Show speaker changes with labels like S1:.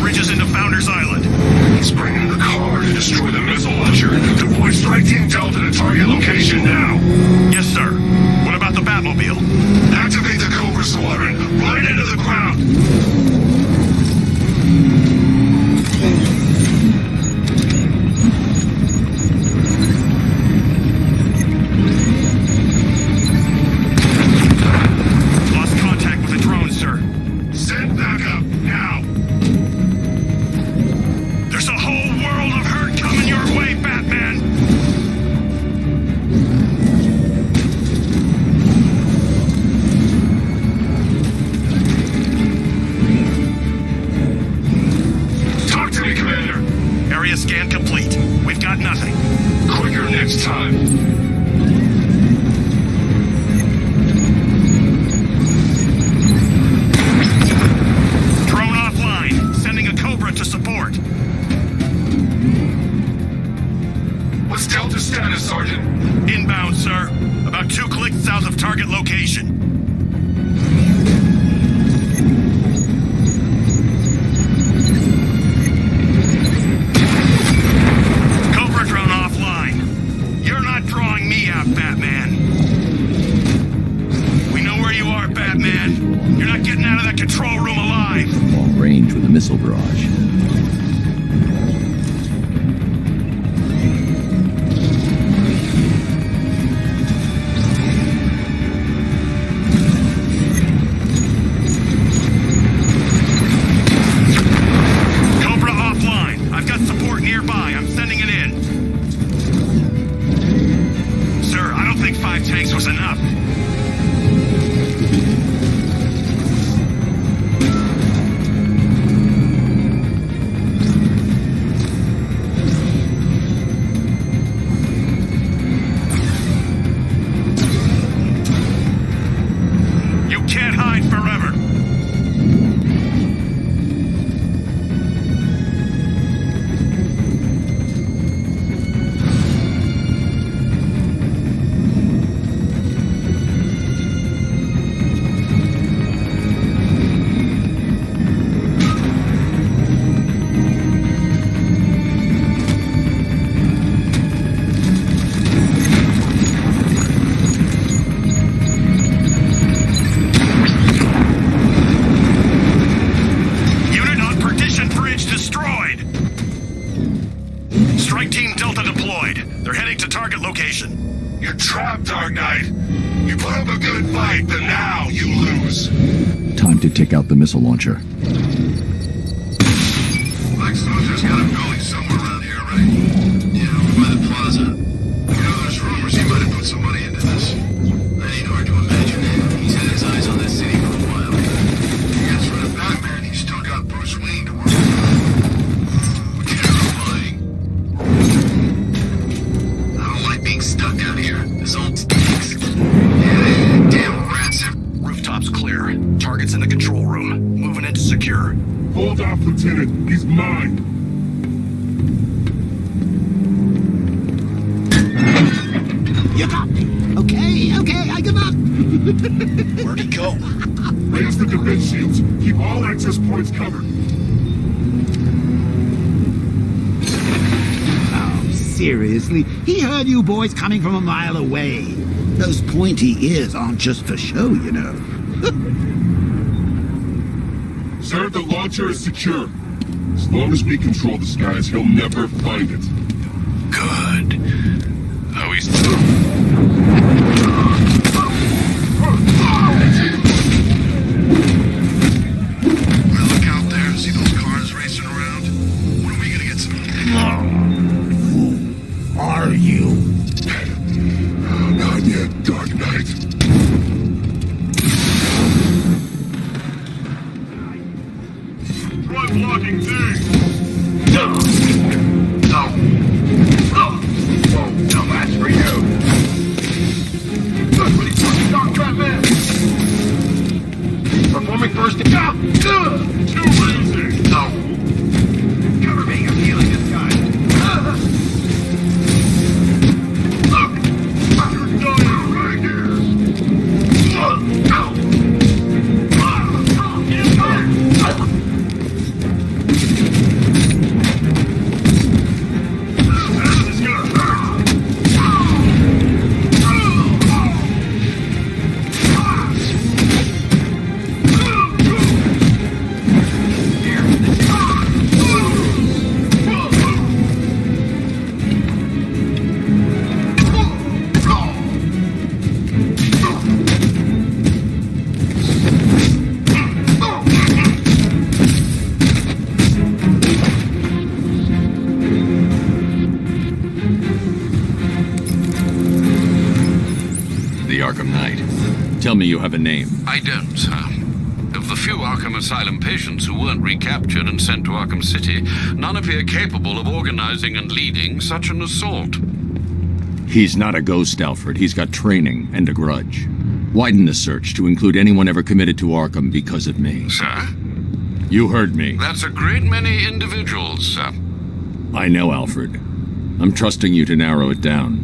S1: bridges into Founders Island.
S2: He's bringing the car to destroy the missile launcher. Deploy Strike Team Delta to target location now.
S1: Yes, sir. What about the Batmobile?
S2: Activate the Cobra Squadron right into the ground.
S1: Lost contact with the drone, sir.
S2: Send backup now.
S1: There's a whole world of hurt coming your way, Batman!
S2: Talk to me, Commander.
S1: Area scan complete. We've got nothing.
S2: Quicker next time.
S1: Drone offline. Sending a Cobra to support.
S2: What's Delta's status, Sergeant?
S1: Inbound, sir. About 2 clicks south of target location. Cobra drone offline. You're not drawing me out, Batman. We know where you are, Batman. You're not getting out of that control room alive.
S3: Long range with a missile barrage.
S1: Cobra offline. I've got support nearby. I'm sending it in. Sir, I don't think 5 tanks was enough. You can't hide forever. Unit on Perdition Bridge destroyed. Strike Team Delta deployed. They're heading to target location.
S2: You're trapped, Dark Knight. You put up a good fight, but now you lose.
S3: Time to take out the missile launcher.
S2: Lex Luthor's got a building somewhere around here, right? Yeah, over by the plaza. You know, there's rumors he might have put some money into this. That ain't hard to imagine. He's had his eyes on that city for a while. I guess for the Batman, he's still got Bruce Wayne to work with. Terrifying. I don't like being stuck down here. This old stinks. Yeah, damn rats have...
S1: Rooftops clear. Target's in the control room. Moving into secure.
S2: Hold off, Lieutenant. He's mine.
S4: You got me. Okay, I give up.
S1: Where'd he go?
S2: Raise the defense shields. Keep all access points covered.
S4: Oh, seriously? He heard you boys coming from a mile away. Those pointy ears aren't just for show, you know.
S2: Sir, the launcher is secure. As long as we control the skies, he'll never find it.
S1: Good. Oh, he's...
S2: Look out there. See those cars racing around? When are we gonna get some...
S4: Who are you?
S2: Not yet, Dark Knight. Try blocking thing. No match for you.
S3: the Arkham Knight. Tell me you have a name.
S5: I don't, sir. Of the few Arkham Asylum patients who weren't recaptured and sent to Arkham City, none appear capable of organizing and leading such an assault.
S3: He's not a ghost, Alfred. He's got training and a grudge. Widen the search to include anyone ever committed to Arkham because of me.
S5: Sir?
S3: You heard me.
S5: That's a great many individuals, sir.
S3: I know, Alfred. I'm trusting you to narrow it down.